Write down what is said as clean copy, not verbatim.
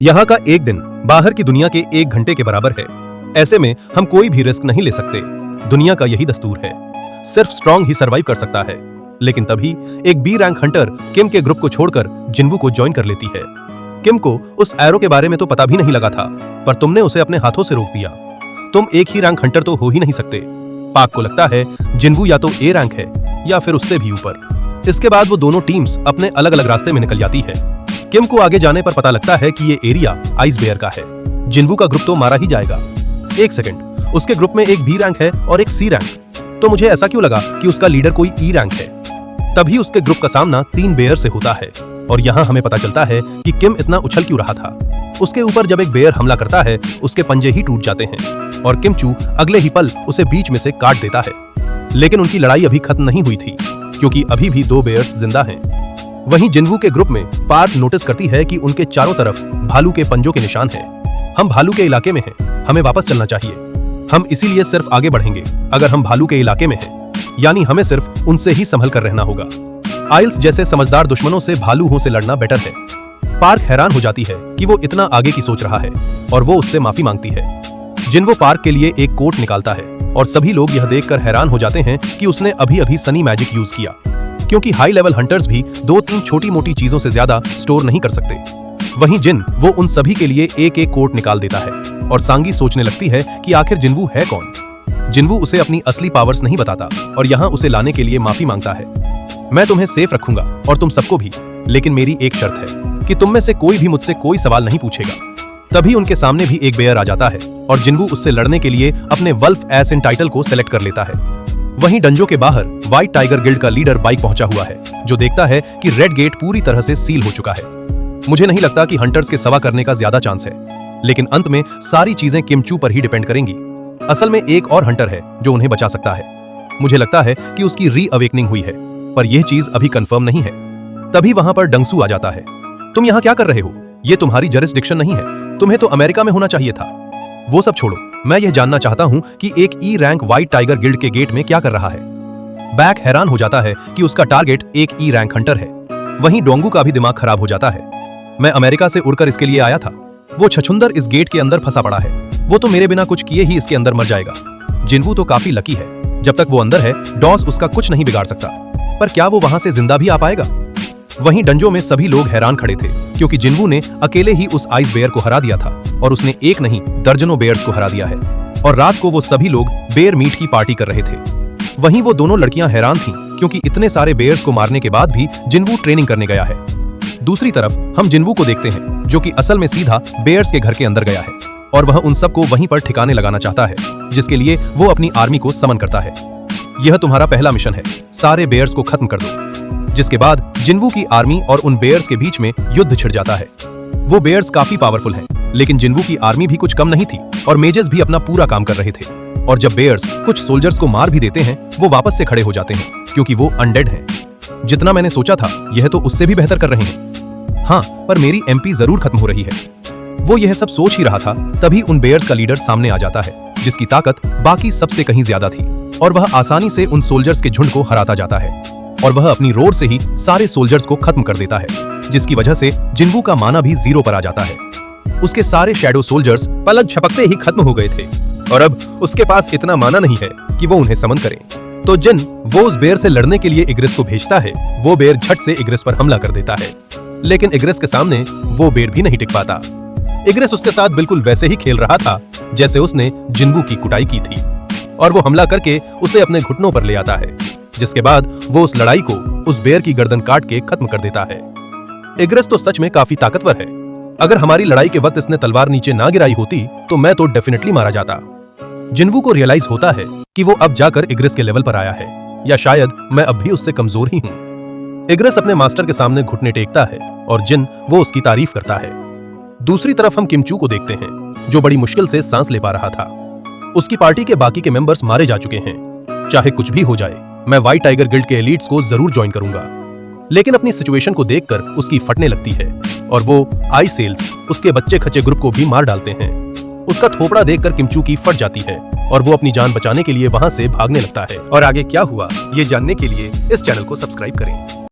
यहाँ का एक दिन बाहर की दुनिया के 1 घंटे के बराबर है। ऐसे में हम कोई भी रिस्क नहीं ले सकते। दुनिया का यही दस्तूर है, सिर्फ स्ट्रांग ही सरवाइव कर सकता है। लेकिन तभी एक बी रैंक हंटर किम के ग्रुप को छोड़कर जिन्वू को ज्वाइन कर लेती है। किम को उस एरो के बारे में तो पता भी नहीं लगा था, पर तुमने उसे अपने हाथों से रोक दिया। तुम एक ही रैंक हंटर तो हो ही नहीं सकते। पाक को लगता है जिन्वू या तो ए रैंक है या फिर उससे भी ऊपर। इसके बाद वो दोनों टीम्स अपने अलग अलग रास्ते में निकल जाती है। किम को आगे जाने पर पता लगता है कि ये एरिया आइस बेयर का है। जिन्वू का ग्रुप तो मारा ही जाएगा। एक सेकंड, उसके ग्रुप में एक बी रैंक है और एक सी रैंक, तो मुझे ऐसा क्यों लगा कि उसका लीडर कोई ई रैंक है। तभी उसके ग्रुप का सामना 3 बेयर से होता है और यहाँ हमें पता चलता है कि किम इतना उछल क्यों रहा था। उसके ऊपर जब एक बेयर हमला करता है, उसके पंजे ही टूट जाते हैं और किम चू अगले ही पल उसे बीच में से काट देता है। लेकिन उनकी लड़ाई अभी खत्म नहीं हुई थी, क्योंकि अभी भी 2 बेयर्स जिंदा हैं। वहीं जिन्वू के ग्रुप में पार्क नोटिस करती है कि उनके चारों तरफ भालू के पंजों के निशान हैं। हम भालू के इलाके में हैं, हमें वापस चलना चाहिए। हम इसीलिए सिर्फ आगे बढ़ेंगे अगर हम भालू के इलाके में हैं, यानी हमें सिर्फ उनसे ही संभल कर रहना होगा। आइल्स जैसे समझदार दुश्मनों से भालूओं से लड़ना बेटर है। पार्क हैरान हो जाती है कि वो इतना आगे की सोच रहा है और वो उससे माफी मांगती है। जिन्वू पार्क के लिए एक कोट निकालता है और सभी लोग यह देखकर हैरान हो जाते हैं कि उसने अभी अभी सनी मैजिक यूज किया, क्योंकि हाई लेवल हंटर्स भी 2-3 छोटी मोटी चीजों से ज्यादा स्टोर नहीं कर सकते। वहीं जिन वो उन सभी के लिए एक एक कोट निकाल देता है और सांगी सोचने लगती है कि आखिर जिन्वू है कौन। जिन्वू उसे अपनी असली पावर्स नहीं बताता और यहाँ उसे लाने के लिए माफी मांगता है। मैं तुम्हें सेफ रखूंगा और तुम सबको भी, लेकिन मेरी एक शर्त है कि तुम में से कोई भी मुझसे कोई सवाल नहीं पूछेगा। तभी उनके सामने भी एक बेयर आ जाता है और जिन्वू उससे लड़ने के लिए अपने वल्फ एस इन टाइटल को सेलेक्ट कर लेता है। वहीं डंजो के बाहर व्हाइट टाइगर गिल्ड का लीडर बाइक पहुंचा हुआ है, जो देखता है कि रेड गेट पूरी तरह से सील हो चुका है। मुझे नहीं लगता कि हंटर्स के सवा करने का ज्यादा चांस है, लेकिन अंत में सारी चीजें किम चू पर ही डिपेंड करेंगी। असल में एक और हंटर है जो उन्हें बचा सकता है। मुझे लगता है कि उसकी री अवेकनिंग हुई है, पर यह चीज अभी कंफर्म नहीं है। तभी वहां पर डंगसू आ जाता है। तुम यहाँ क्या कर रहे हो? ये तुम्हारी जरिस्डिक्शन नहीं है, तुम्हें तो अमेरिका में होना चाहिए था। वो सब छोड़ो, मैं यह जानना चाहता हूं कि एक E rank white tiger guild के गेट में क्या कर रहा है। बैक हैरान हो जाता है कि उसका टारगेट एक ई रैंक हंटर है। वहीं डोंगू का भी दिमाग खराब हो जाता है। मैं अमेरिका से उड़कर इसके लिए आया था। वो छछुंदर इस गेट के अंदर फंसा पड़ा है। वो तो मेरे बिना कुछ किए ही इसके अंदर मर जाएगा। जिन्वू तो काफी लकी है, जब तक वो अंदर है डॉस उसका कुछ नहीं बिगाड़ सकता। पर क्या वो वहां से जिंदा भी आ पाएगा? वहीं डंजो में सभी लोग हैरान खड़े थे, क्योंकि जिन्वू ने अकेले ही उस आइस बेयर को हरा दिया था और उसने एक नहीं दर्जनों बेयर्स को हरा दिया है। और रात को वो सभी लोग बेयर मीट की पार्टी कर रहे थे। वहीं वो दोनों लड़कियां हैरान थीं, क्योंकि इतने सारे बेयर्स को मारने के बाद भी जिन्वू ट्रेनिंग करने गया है। दूसरी तरफ हम जिन्वू को देखते हैं, जो कि असल में सीधा बेयर्स के घर के अंदर गया है और वह उन सबको वहीं पर ठिकाने लगाना चाहता है, जिसके लिए वो अपनी आर्मी को समन करता है। यह तुम्हारा पहला मिशन है, सारे बेयर्स को खत्म कर दो। जिसके बाद जिन्वू की आर्मी और उन बेयर्स के बीच में युद्ध छिड़ जाता है। वो बेयर्स काफी पावरफुल हैं, लेकिन जिन्वू की आर्मी भी कुछ कम नहीं थी और मेजेस भी अपना पूरा काम कर रहे थे। और जब बेयर्स कुछ सोल्जर्स को मार भी देते हैं, वो वापस से खड़े हो जाते हैं, क्योंकि वो अनडेड हैं। जितना मैंने सोचा था, यह तो उससे भी बेहतर कर रहे हैं। हाँ, पर मेरी एमपी जरूर खत्म हो रही है। वो यह सब सोच ही रहा था, तभी उन बेयर्स का लीडर सामने आ जाता है, जिसकी ताकत बाकी सबसे कहीं ज्यादा थी और वह आसानी से उन सोल्जर्स के झुंड को हराता जाता है और वह अपनी रोर से ही सारे सोल्जर्स को खत्म कर देता है, जिसकी वजह से जिन्वू का माना भी 0 पर आ जाता है। उसके सारे शैडो सोल्जर्स पलक झपकते ही खत्म हो गए थे और अब उसके पास इतना माना नहीं है कि वो उन्हें समन करे। तो जिन वो उस बेयर से लड़ने के लिए इग्रिस को भेजता है। वो बेयर झट से इग्रिस पर हमला कर देता है, लेकिन इग्रिस के सामने वो बेयर भी नहीं टिक पाता। इग्रिस उसके साथ बिल्कुल वैसे ही खेल रहा था जैसे उसने जिन्वू की कुटाई की थी और वो हमला करके उसे अपने घुटनों पर ले आता है, जिसके बाद वो उस लड़ाई को उस बेयर की गर्दन काट के खत्म कर देता है। इग्रिस तो सच में काफी ताकतवर है। अगर हमारी लड़ाई के वक्त इसने तलवार नीचे ना गिराई होती तो मैं तो डेफिनेटली मारा जाता। जिन्वू को रियलाइज होता है कि वो अब जाकर इग्रिस के लेवल पर आया है, या शायद मैं अब भी उससे कमजोर ही हूँ। इग्रिस अपने मास्टर के सामने घुटने टेकता है और जिन वो उसकी तारीफ करता है। दूसरी तरफ हम किम चू को देखते हैं, जो बड़ी मुश्किल से सांस ले पा रहा था। उसकी पार्टी के बाकी के मेंबर्स मारे जा चुके हैं। चाहे कुछ भी हो जाए, मैं व्हाइट टाइगर गिल्ड के एलीट्स को जरूर ज्वाइन करूंगा। लेकिन अपनी सिचुएशन को देखकर उसकी फटने लगती है और वो आई सेल्स उसके बच्चे खच्चे ग्रुप को भी मार डालते हैं। उसका थोपड़ा देखकर किम चू की फट जाती है और वो अपनी जान बचाने के लिए वहां से भागने लगता है। और आगे क्या हुआ, ये जानने के लिए इस चैनल को सब्सक्राइब करें।